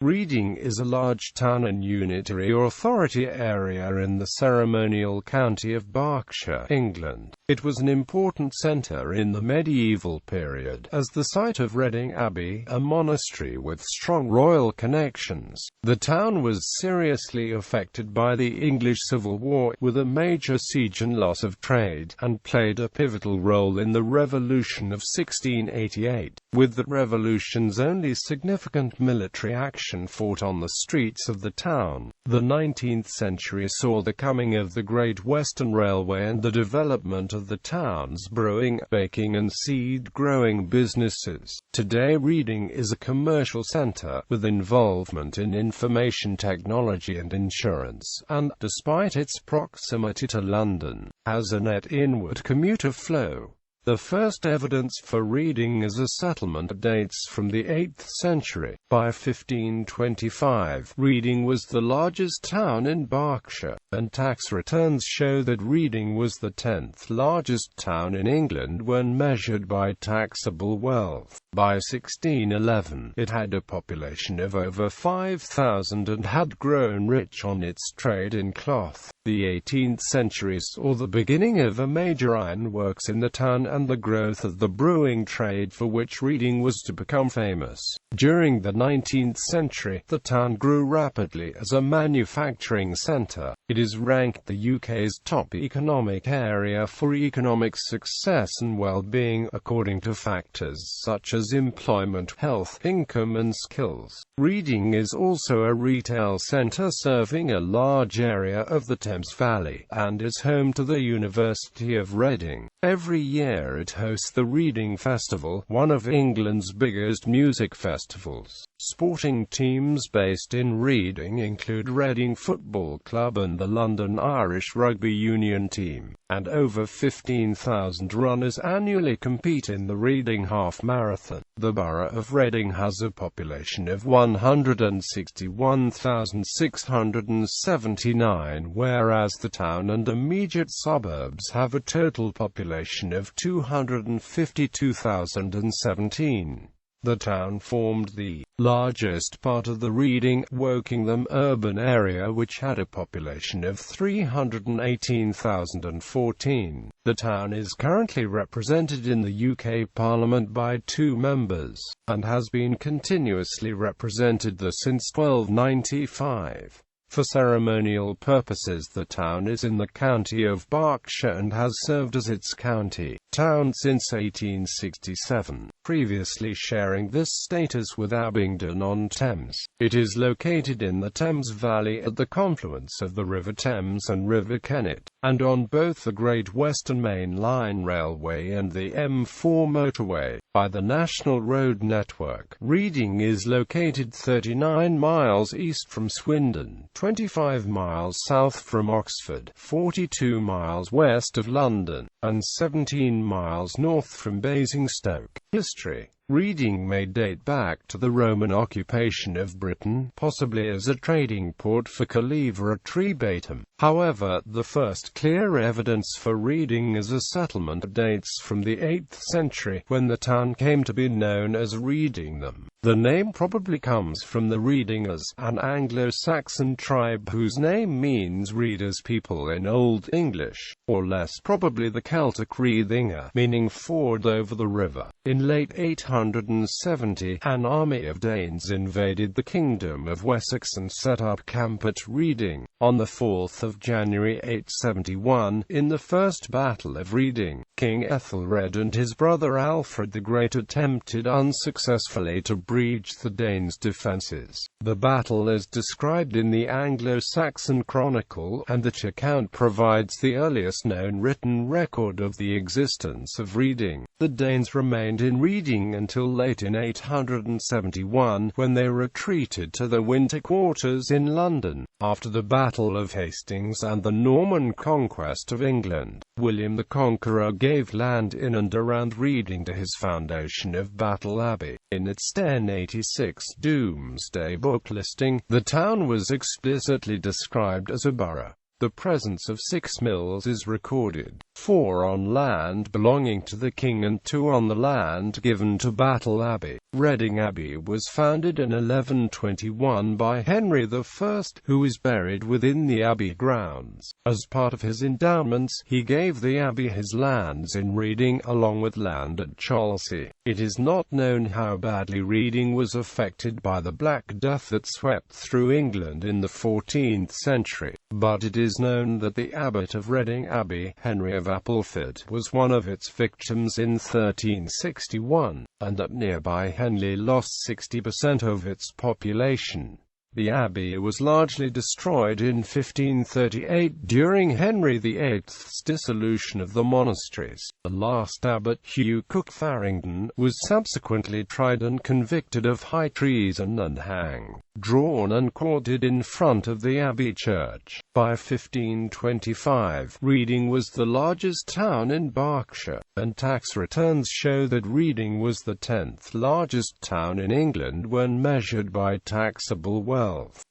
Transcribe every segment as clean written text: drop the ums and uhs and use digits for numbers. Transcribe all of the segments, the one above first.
Reading is a large town and unitary authority area in the ceremonial county of Berkshire, England. It was an important centre in the medieval period, as the site of Reading Abbey, a monastery with strong royal connections. The town was seriously affected by the English Civil War, with a major siege and loss of trade, and played a pivotal role in the Revolution of 1688, with the Revolution's only significant military action fought on the streets of the town. The 19th century saw the coming of the Great Western Railway and the development of the town's brewing, baking and seed-growing businesses. Today Reading is a commercial centre, with involvement in information technology and insurance, and, despite its proximity to London, has a net inward commuter flow. The first evidence for Reading as a settlement dates from the 8th century. By 1525, Reading was the largest town in Berkshire, and tax returns show that Reading was the 10th largest town in England when measured by taxable wealth. By 1611, it had a population of over 5,000 and had grown rich on its trade in cloth. The 18th century saw the beginning of a major ironworks in the town and the growth of the brewing trade, for which Reading was to become famous. During the 19th century, the town grew rapidly as a manufacturing centre. It is ranked the UK's top economic area for economic success and well-being, according to factors such as employment, health, income and skills. Reading is also a retail centre serving a large area of the Thames Valley, and is home to the University of Reading. Every year it hosts the Reading Festival, one of England's biggest music festivals. Sporting teams based in Reading include Reading Football Club and the London Irish Rugby Union team, and over 15,000 runners annually compete in the Reading Half Marathon. The borough of Reading has a population of 161,679, whereas the town and immediate suburbs have a total population of 252,017. The town formed the largest part of the Reading, Wokingham urban area, which had a population of 318,014. The town is currently represented in the UK Parliament by 2 members, and has been continuously represented since 1295. For ceremonial purposes, the town is in the county of Berkshire and has served as its county town since 1867, previously sharing this status with Abingdon-on-Thames. It is located in the Thames Valley at the confluence of the River Thames and River Kennet, and on both the Great Western Main Line Railway and the M4 motorway, by the National Road Network. Reading is located 39 miles east from Swindon, 25 miles south from Oxford, 42 miles west of London, and 17 miles north from Basingstoke. History. Reading may date back to the Roman occupation of Britain, possibly as a trading port for Calivra Trebatum. However, the first clear evidence for Reading as a settlement dates from the 8th century, when the town came to be known as Readingham. The name probably comes from the Readingers, an Anglo-Saxon tribe whose name means readers' people in Old English, or less probably the Celtic Readinga, meaning ford over the river. In late 870, an army of Danes invaded the Kingdom of Wessex and set up camp at Reading. On the 4th of January 871, in the First Battle of Reading, King Ethelred and his brother Alfred the Great attempted unsuccessfully to breach the Danes' defences. The battle is described in the Anglo-Saxon Chronicle, and the account provides the earliest known written record of the existence of Reading. The Danes remained in Reading until late in 871, when they retreated to their winter quarters in London. After the Battle of Hastings and the Norman conquest of England, William the Conqueror gave land in and around Reading to his foundation of Battle Abbey. In its 1086 Domesday Book listing, the town was explicitly described as a borough. The presence of 6 mills is recorded, 4 on land belonging to the king and 2 on the land given to Battle Abbey. Reading Abbey was founded in 1121 by Henry I, who is buried within the abbey grounds. As part of his endowments, he gave the abbey his lands in Reading along with land at Chelsea. It is not known how badly Reading was affected by the Black Death that swept through England in the 14th century, but it is known that the abbot of Reading Abbey, Henry of Appleford, was one of its victims in 1361, and that nearby Henley lost 60% of its population. The abbey was largely destroyed in 1538 during Henry VIII's dissolution of the monasteries. The last abbot, Hugh Cook Farrington, was subsequently tried and convicted of high treason and hanged, drawn and quartered in front of the abbey church. By 1525, Reading was the largest town in Berkshire, and tax returns show that Reading was the 10th largest town in England when measured by taxable wealth.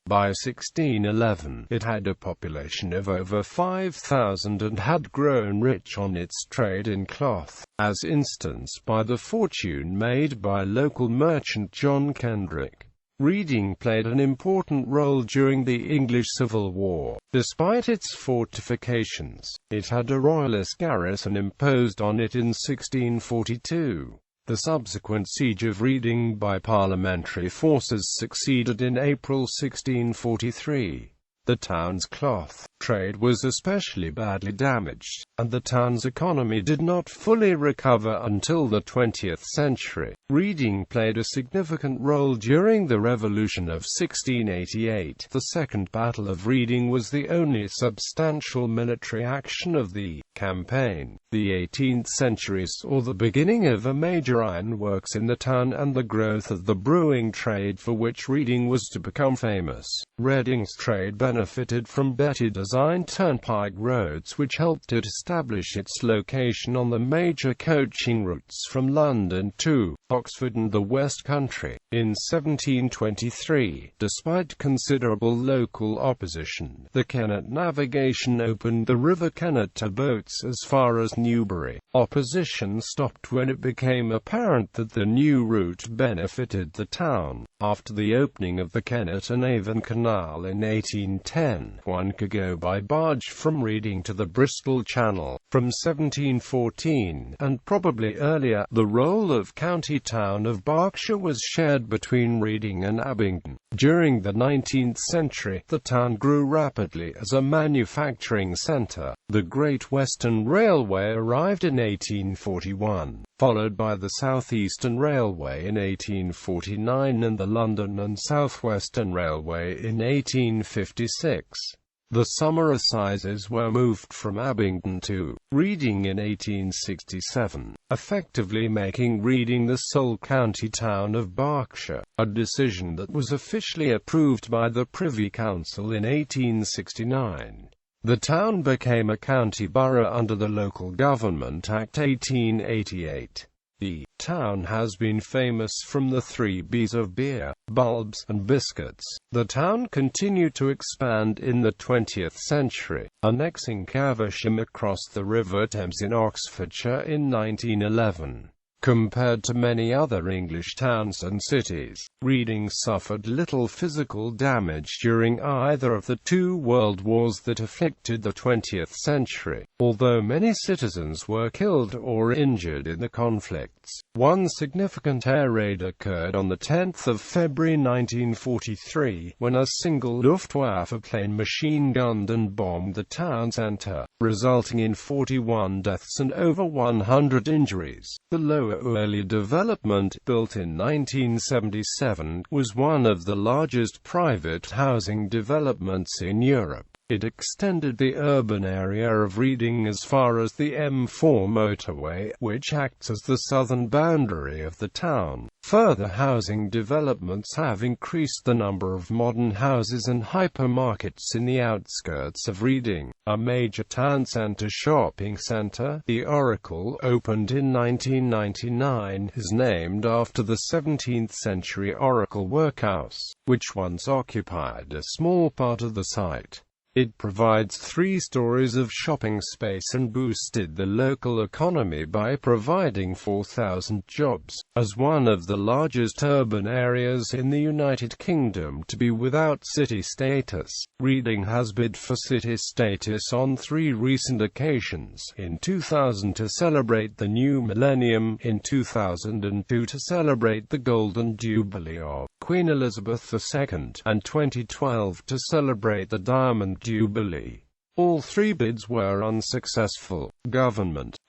By 1611, it had a population of over 5,000 and had grown rich on its trade in cloth, as instanced by the fortune made by local merchant John Kendrick. Reading played an important role during the English Civil War. Despite its fortifications, it had a royalist garrison imposed on it in 1642. The subsequent siege of Reading by parliamentary forces succeeded in April 1643. The town's cloth trade was especially badly damaged, and the town's economy did not fully recover until the 20th century. Reading played a significant role during the Revolution of 1688. The Second Battle of Reading was the only substantial military action of the campaign. The 18th century saw the beginning of a major ironworks in the town and the growth of the brewing trade for which Reading was to become famous. Reading's trade benefited from better designed turnpike roads which helped it establish its location on the major coaching routes from London to Oxford and the West Country. In 1723, despite considerable local opposition, the Kennet navigation opened the River Kennet to boats as far as Newbury. Opposition stopped when it became apparent that the new route benefited the town. After the opening of the Kennet and Avon Canal in 1810, one could go by barge from Reading to the Bristol Channel. From 1714, and probably earlier, the role of county town of Berkshire was shared between Reading and Abingdon. During the 19th century, the town grew rapidly as a manufacturing centre. The Great Western Railway arrived in 1841, followed by the South Eastern Railway in 1849 and the London and South Western Railway in 1856. The summer assizes were moved from Abingdon to Reading in 1867, effectively making Reading the sole county town of Berkshire, a decision that was officially approved by the Privy Council in 1869. The town became a county borough under the Local Government Act 1888. The town has been famous from the 3 Bs of beer, bulbs, and biscuits. The town continued to expand in the 20th century, annexing Caversham across the River Thames in Oxfordshire in 1911. Compared to many other English towns and cities, Reading suffered little physical damage during either of the 2 world wars that afflicted the 20th century, although many citizens were killed or injured in the conflicts. One significant air raid occurred on the 10th of February 1943, when a single Luftwaffe plane machine-gunned and bombed the town centre, resulting in 41 deaths and over 100 injuries. The Lower Early Development, built in 1977, was one of the largest private housing developments in Europe. It extended the urban area of Reading as far as the M4 motorway, which acts as the southern boundary of the town. Further housing developments have increased the number of modern houses and hypermarkets in the outskirts of Reading. A major town centre shopping centre, the Oracle, opened in 1999, is named after the 17th-century Oracle workhouse, which once occupied a small part of the site. It provides 3 stories of shopping space and boosted the local economy by providing 4,000 jobs. As one of the largest urban areas in the United Kingdom to be without city status, Reading has bid for city status on 3 recent occasions: in 2000 to celebrate the new millennium, in 2002 to celebrate the Golden Jubilee of Queen Elizabeth II, and 2012 to celebrate the Diamond Jubilee. All 3 bids were unsuccessful.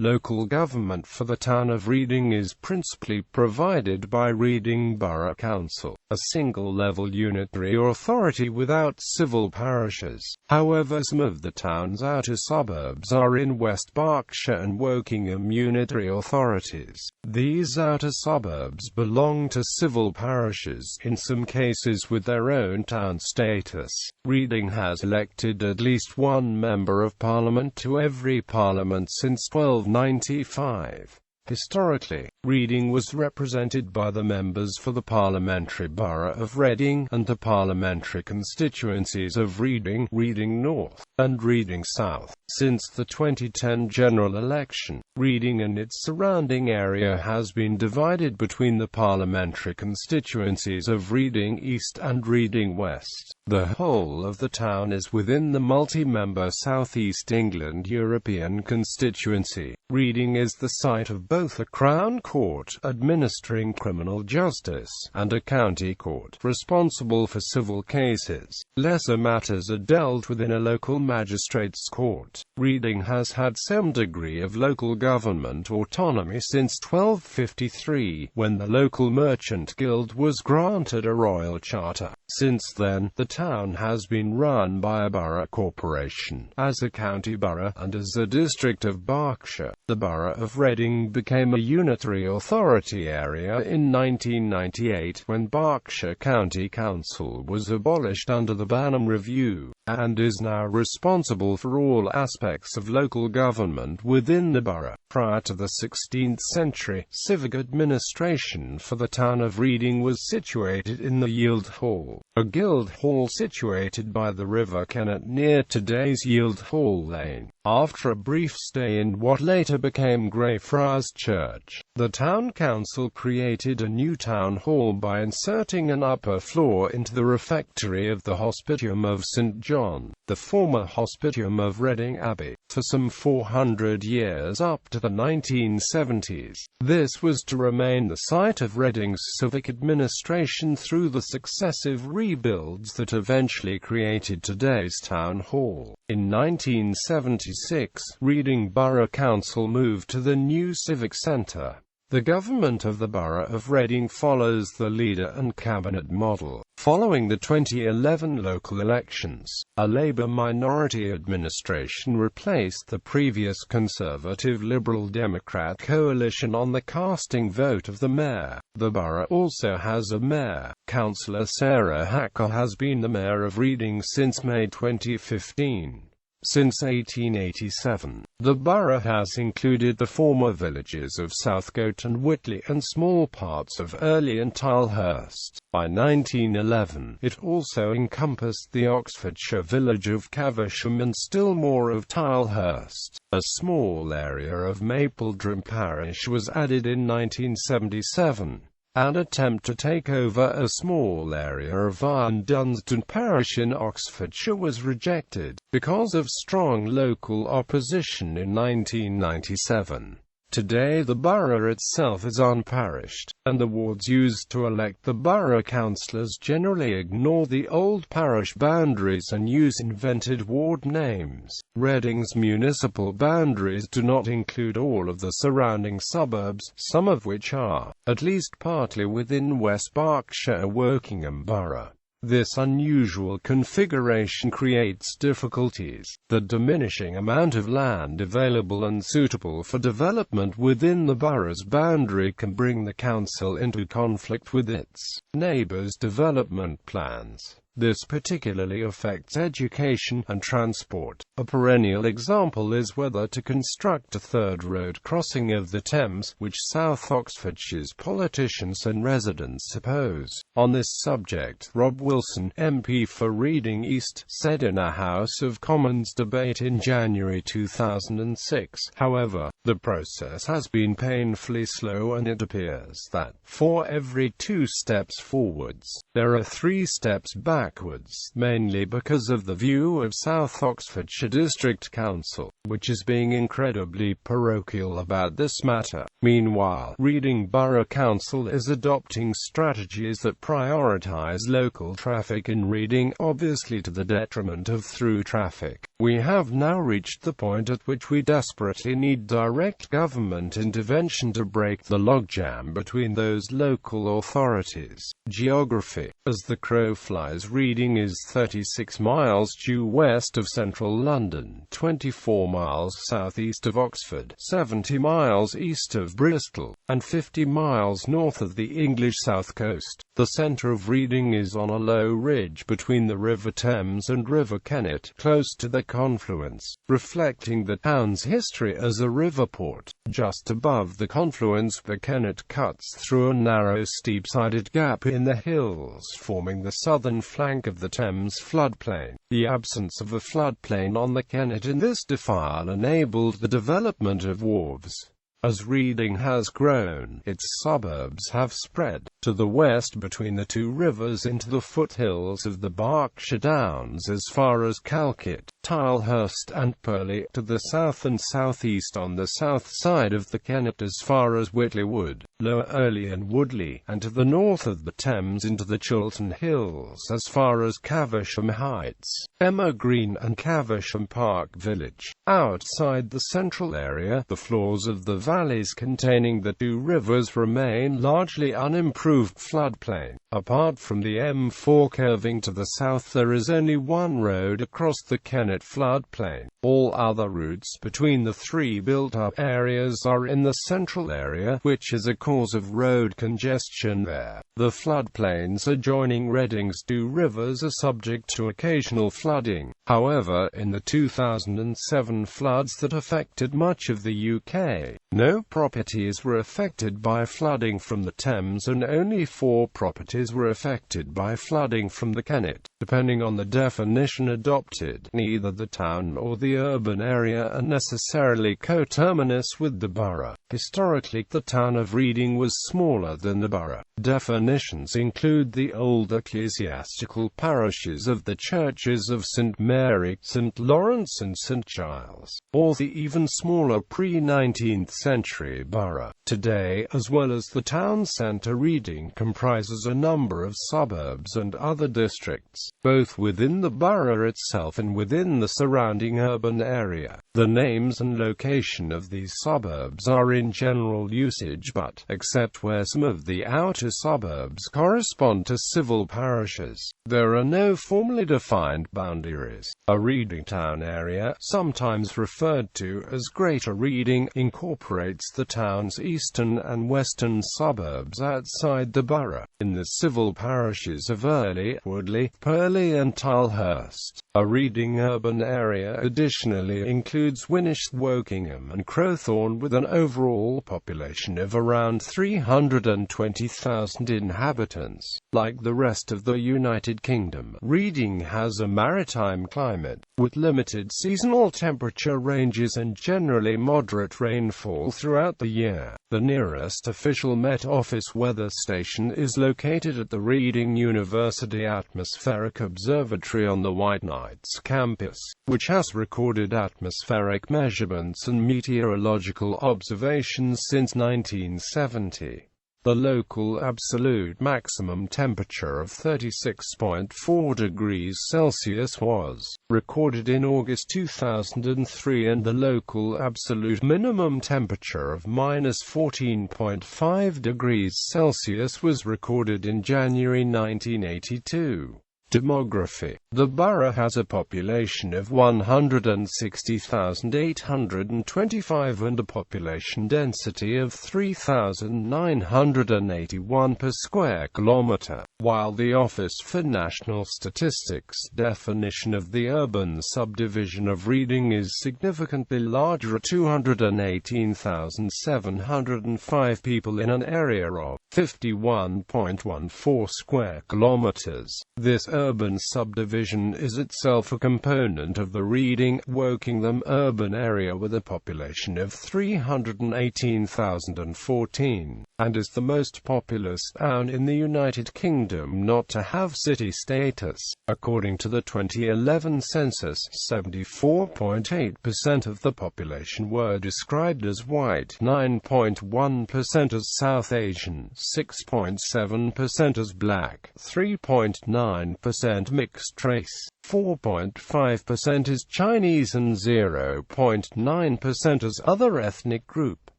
Local government for the town of Reading is principally provided by Reading Borough Council, a single-level unitary authority without civil parishes. However, some of the town's outer suburbs are in West Berkshire and Wokingham unitary authorities. These outer suburbs belong to civil parishes, in some cases with their own town status. Reading has elected at least 1 Member of Parliament to every Parliament since 1295. Historically, Reading was represented by the members for the parliamentary borough of Reading, and the parliamentary constituencies of Reading, Reading North, and Reading South. Since the 2010 general election, Reading and its surrounding area has been divided between the parliamentary constituencies of Reading East and Reading West. The whole of the town is within the multi-member South East England European constituency. Reading is the site of both a Crown Court, administering criminal justice, and a county court, responsible for civil cases. Lesser matters are dealt with in a local magistrates' court. Reading has had some degree of local government autonomy since 1253, when the local merchant guild was granted a royal charter. Since then, the town has been run by a borough corporation, as a county borough, and as a district of Berkshire. The borough of Reading became a unitary authority area in 1998 when Berkshire County Council was abolished under the Banham Review, and is now responsible for all aspects of local government within the borough. Prior to the 16th century, civic administration for the town of Reading was situated in the Yield Hall, a guild hall situated by the River Kennet near today's Yield Hall Lane. After a brief stay in what later became Greyfriars Church, the town council created a new town hall by inserting an upper floor into the refectory of the Hospitium of St. John, the former Hospitium of Reading Abbey, for some 400 years up to the 1970s. This was to remain the site of Reading's civic administration through the successive rebuilds that eventually created today's town hall. In 1976, Reading Borough Council moved to the new civic centre. The government of the Borough of Reading follows the leader and cabinet model. Following the 2011 local elections, a Labour minority administration replaced the previous Conservative Liberal Democrat coalition on the casting vote of the mayor. The borough also has a mayor. Councillor Sarah Hacker has been the mayor of Reading since May 2015. Since 1887, the borough has included the former villages of Southcote and Whitley and small parts of Earley and Tilehurst. By 1911, it also encompassed the Oxfordshire village of Caversham and still more of Tilehurst. A small area of Mapledrum parish was added in 1977. An attempt to take over a small area of Iron Dunstan parish in Oxfordshire was rejected, because of strong local opposition in 1997. Today the borough itself is unparished, and the wards used to elect the borough councillors generally ignore the old parish boundaries and use invented ward names. Reading's municipal boundaries do not include all of the surrounding suburbs, some of which are, at least partly within West Berkshire Wokingham Borough. This unusual configuration creates difficulties. The diminishing amount of land available and suitable for development within the borough's boundary can bring the council into conflict with its neighbours' development plans. This particularly affects education and transport. A perennial example is whether to construct a third road crossing of the Thames, which South Oxfordshire's politicians and residents oppose. On this subject, Rob Wilson, MP for Reading East, said in a House of Commons debate in January 2006, however, the process has been painfully slow and it appears that, for every 2 steps forwards, there are 3 steps backwards, mainly because of the view of South Oxfordshire District Council, which is being incredibly parochial about this matter. Meanwhile, Reading Borough Council is adopting strategies that prioritise local traffic in Reading, obviously to the detriment of through traffic. We have now reached the point at which we desperately need direct government intervention to break the logjam between those local authorities. Geography. As the crow flies, Reading is 36 miles due west of central London, 24 miles southeast of Oxford, 70 miles east of Bristol, and 50 miles north of the English south coast. The centre of Reading is on a low ridge between the River Thames and River Kennet, close to the confluence, reflecting the town's history as a river port. Just above the confluence, the Kennet cuts through a narrow, steep-sided gap in the hills, forming the southern flank of the Thames floodplain. The absence of a floodplain on the Kennet in this defile enabled the development of wharves. As Reading has grown, its suburbs have spread to the west between the 2 rivers into the foothills of the Berkshire Downs as far as Calcutta, Tilehurst and Purley, to the south and southeast on the south side of the Kennet as far as Whitley Wood, Lower Earley and Woodley, and to the north of the Thames into the Chiltern Hills as far as Caversham Heights, Emma Green and Caversham Park Village. Outside the central area, the floors of the valleys containing the 2 rivers remain largely unimproved floodplain. Apart from the M4 curving to the south, there is only one road across the Kennet floodplain. All other routes between the 3 built-up areas are in the central area, which is a cause of road congestion there. The floodplains adjoining Reading's 2 rivers are subject to occasional flooding. However, in the 2007 floods that affected much of the UK, no properties were affected by flooding from the Thames and only 4 properties were affected by flooding from the Kennet. Depending on the definition adopted, neither the town or the urban area are necessarily coterminous with the borough. Historically, the town of Reading was smaller than the borough. Definitions include the old ecclesiastical parishes of the churches of St. Mary, St. Lawrence and St. Giles, or the even smaller pre-19th century borough. Today, as well as the town centre, Reading comprises a number of suburbs and other districts, both within the borough itself and within the surrounding urban area. The names and location of these suburbs are in general usage but, except where some of the outer suburbs correspond to civil parishes, there are no formally defined boundaries. A Reading town area, sometimes referred to as Greater Reading, incorporates the town's eastern and western suburbs outside the borough, in the civil parishes of Earley, Woodley, Purley and Tilehurst. A Reading urban area additionally includes Winnish, Wokingham and Crowthorne, with an overall population of around 320,000 inhabitants. Like the rest of the United Kingdom, Reading has a maritime climate, with limited seasonal temperature ranges and generally moderate rainfall throughout the year. The nearest official Met Office weather station is located at the Reading University Atmospheric Observatory on the White Knights campus, which has recorded atmospheric measurements and meteorological observations since 1970. The local absolute maximum temperature of 36.4 degrees Celsius was recorded in August 2003 and the local absolute minimum temperature of -14.5 degrees Celsius was recorded in January 1982. Demography. The borough has a population of 160,825 and a population density of 3,981 per square kilometre, while the Office for National Statistics definition of the urban subdivision of Reading is significantly larger at 218,705 people in an area of 51.14 square kilometres. This urban subdivision is itself a component of the Reading-Wokingham urban area with a population of 318,014, and is the most populous town in the United Kingdom not to have city status. According to the 2011 census, 74.8% of the population were described as white, 9.1% as South Asian, 6.7% as black, 3.9% mixed race, 4.5% as Chinese and 0.9% as other ethnic group.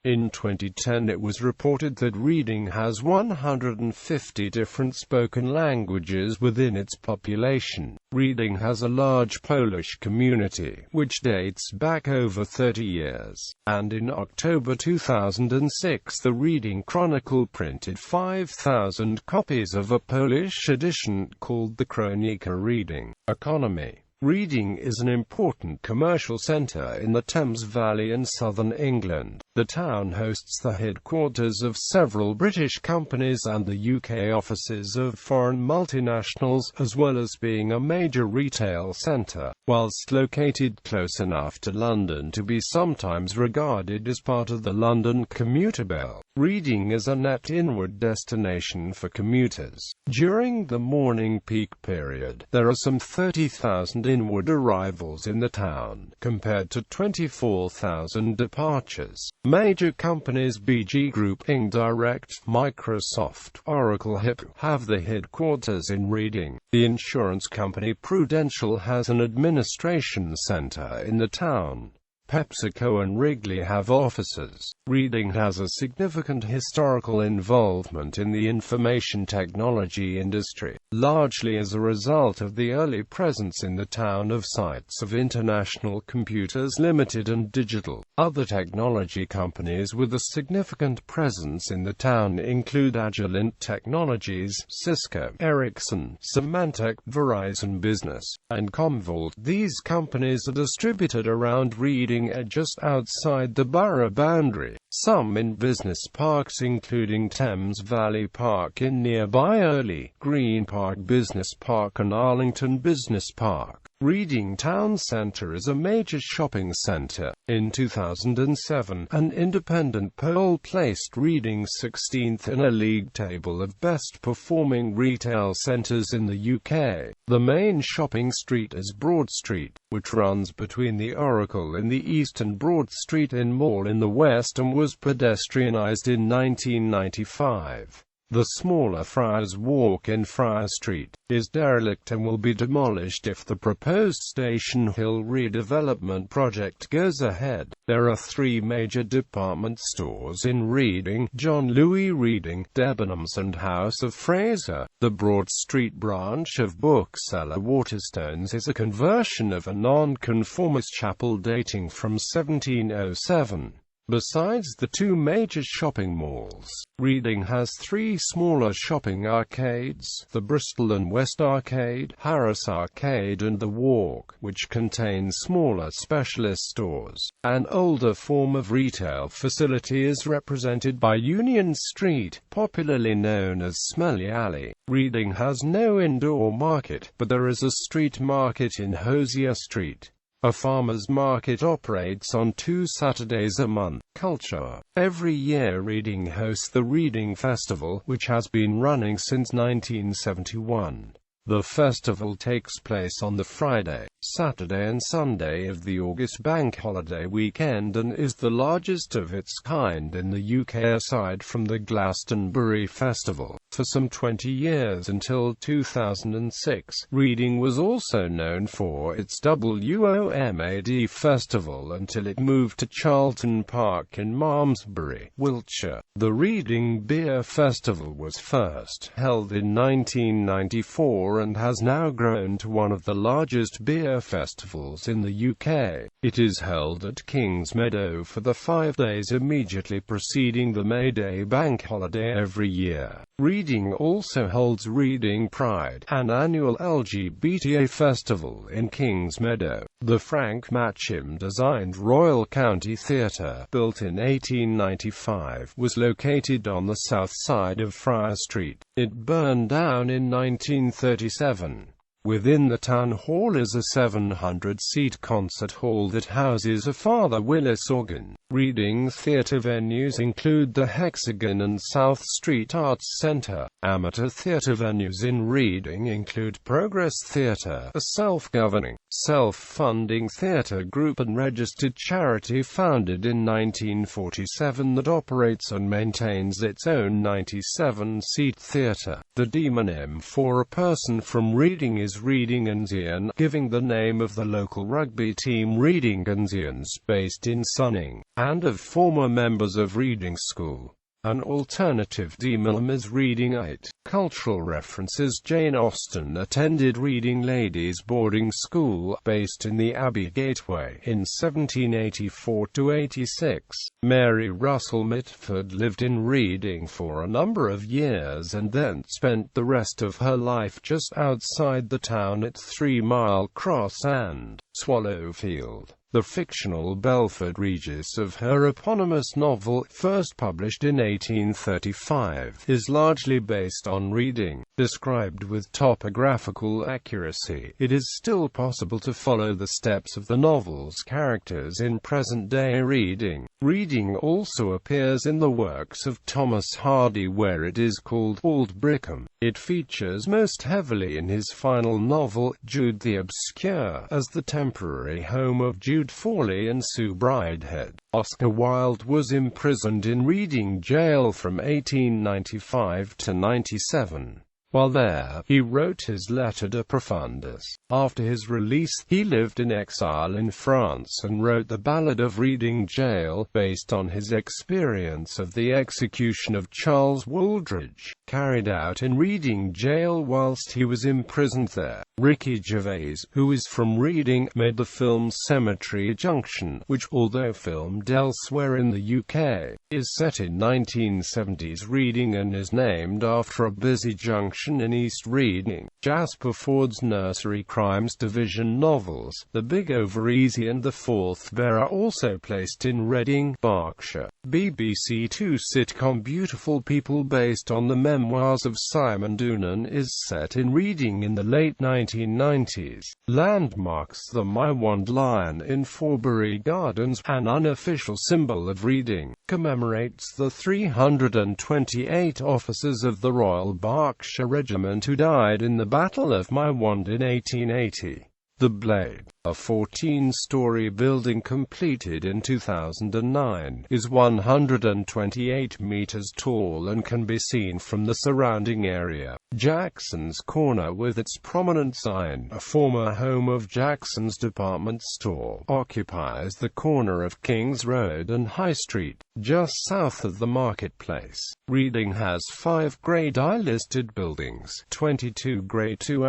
In 2010 it was reported that Reading has 150 different spoken languages within its population. Reading has a large Polish community, which dates back over 30 years, and in October 2006 the Reading Chronicle printed 5,000 copies of a Polish edition called the Kronika Reading. Economy. Reading is an important commercial centre in the Thames Valley in southern England. The town hosts the headquarters of several British companies and the UK offices of foreign multinationals, as well as being a major retail centre, whilst located close enough to London to be sometimes regarded as part of the London commuter belt. Reading is a net inward destination for commuters. During the morning peak period, there are some 30,000 inward arrivals in the town, compared to 24,000 departures. Major companies BG Group, Indirect, Microsoft, Oracle, have their headquarters in Reading. The insurance company Prudential has an administration centre in the town. PepsiCo and Wrigley have offices. Reading has a significant historical involvement in the information technology industry, largely as a result of the early presence in the town of sites of International Computers Limited and Digital. Other technology companies with a significant presence in the town include Agilent Technologies, Cisco, Ericsson, Symantec, Verizon Business, and Commvault. These companies are distributed around Reading just outside the borough boundary, some in business parks including Thames Valley Park in nearby Early Green Park Business Park and Arlington Business Park. Reading Town Centre is a major shopping centre. In 2007, an independent poll placed Reading 16th in a league table of best-performing retail centres in the UK. The main shopping street is Broad Street, which runs between the Oracle in the east and Broad Street in Mall in the west and was pedestrianised in 1995. The smaller Friars Walk in Friar Street is derelict and will be demolished if the proposed Station Hill redevelopment project goes ahead. There are three major department stores in Reading: John Louis Reading, Debenhams and House of Fraser. The Broad Street branch of bookseller Waterstones is a conversion of a nonconformist chapel dating from 1707. Besides the two major shopping malls, Reading has three smaller shopping arcades: the Bristol and West Arcade, Harris Arcade and the Walk, which contain smaller specialist stores. An older form of retail facility is represented by Union Street, popularly known as Smelly Alley. Reading has no indoor market, but there is a street market in Hosier Street. A farmer's market operates on 2 Saturdays a month. Culture. Every year Reading hosts the Reading Festival, which has been running since 1971. The festival takes place on the Friday, Saturday and Sunday of the August bank holiday weekend and is the largest of its kind in the UK aside from the Glastonbury Festival. For some 20 years until 2006, Reading was also known for its WOMAD festival until it moved to Charlton Park in Malmesbury, Wiltshire. The Reading Beer Festival was first held in 1994 before and has now grown to one of the largest beer festivals in the UK. It is held at King's Meadow for the 5 days immediately preceding the May Day bank holiday every year. Reading also holds Reading Pride, an annual LGBT festival in King's Meadow. The Frank Matcham-designed Royal County Theatre, built in 1895, was located on the south side of Friar Street. It burned down in 1937. Within the town hall is a 700-seat concert hall that houses a Father Willis organ. Reading theatre venues include the Hexagon and South Street Arts Centre. Amateur theatre venues in Reading include Progress Theatre, a self-governing, self-funding theatre group and registered charity founded in 1947 that operates and maintains its own 97-seat theatre. The demonym for a person from Reading is Readingensian, giving the name of the local rugby team Readingensians, based in Sunning, and of former members of Reading School. An alternative demonym is Reading.It. Cultural references: Jane Austen attended Reading Ladies' Boarding School, based in the Abbey Gateway, in 1784–86. Mary Russell Mitford lived in Reading for a number of years and then spent the rest of her life just outside the town at 3 Mile Cross and Swallowfield. The fictional Belford Regis of her eponymous novel, first published in 1835, is largely based on Reading. Described with topographical accuracy, it is still possible to follow the steps of the novel's characters in present-day Reading. Reading also appears in the works of Thomas Hardy, where it is called Aldbrickham. It features most heavily in his final novel, Jude the Obscure, as the temporary home of Jude Fawley and Sue Bridehead. Oscar Wilde was imprisoned in Reading jail from 1895 to 97. While there, he wrote his Letter de Profundis. After his release, he lived in exile in France and wrote the Ballad of Reading Gaol, based on his experience of the execution of Charles Wooldridge, carried out in Reading Gaol whilst he was imprisoned there. Ricky Gervais, who is from Reading, made the film Cemetery Junction, which, although filmed elsewhere in the UK, is set in 1970s Reading and is named after a busy junction in East Reading. Jasper Ford's nursery crimes division novels, The Big Over Easy and The Fourth Bear, are also placed in Reading, Berkshire. BBC Two sitcom Beautiful People, based on the memoirs of Simon Doonan, is set in Reading in the late 1990s. Landmarks: the My Wand Lion in Forbury Gardens, an unofficial symbol of Reading, commemorates the 328 officers of the Royal Berkshire Regiment who died in the Battle of Maiwand in 1880. The Blade, a 14-story building completed in 2009, is 128 meters tall and can be seen from the surrounding area. Jackson's Corner, with its prominent sign, a former home of Jackson's department store, occupies the corner of King's Road and High Street, just south of the marketplace. Reading has 5 Grade I listed buildings, 22 Grade II *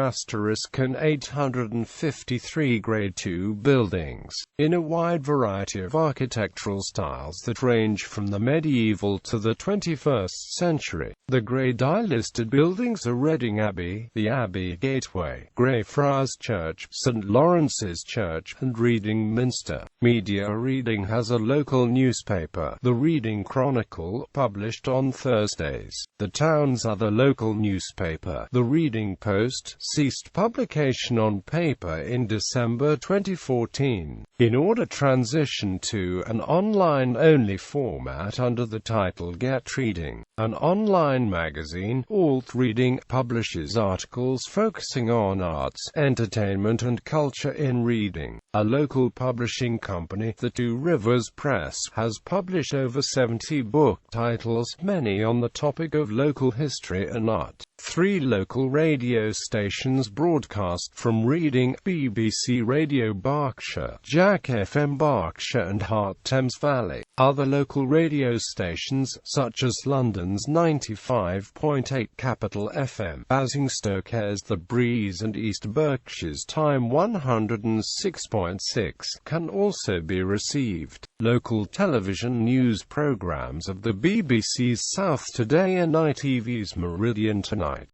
and 853 Grade II buildings, in a wide variety of architectural styles that range from the medieval to the 21st century. The Grade I listed buildings are Reading Abbey, the Abbey Gateway, Greyfriars Church, St Lawrence's Church, and Reading Minster. Media: Reading has a local newspaper, the Reading Chronicle, published on Thursdays. The town's other local newspaper, the Reading Post, ceased publication on paper in December 2014, in order transition to an online-only format under the title Get Reading. An online magazine, Alt Reading, publishes articles focusing on arts, entertainment and culture in Reading. A local publishing company, the Two Rivers Press, has published over 70 book titles, many on the topic of local history and art. 3 local radio stations broadcast from Reading: BBC Radio Berkshire, Jack FM Berkshire and Heart Thames Valley. Other local radio stations, such as London's 95.8 Capital FM, Basingstoke's The Breeze and East Berkshire's Time 106.6, can also be received. Local television news programs of the BBC's South Today and ITV's Meridian Tonight.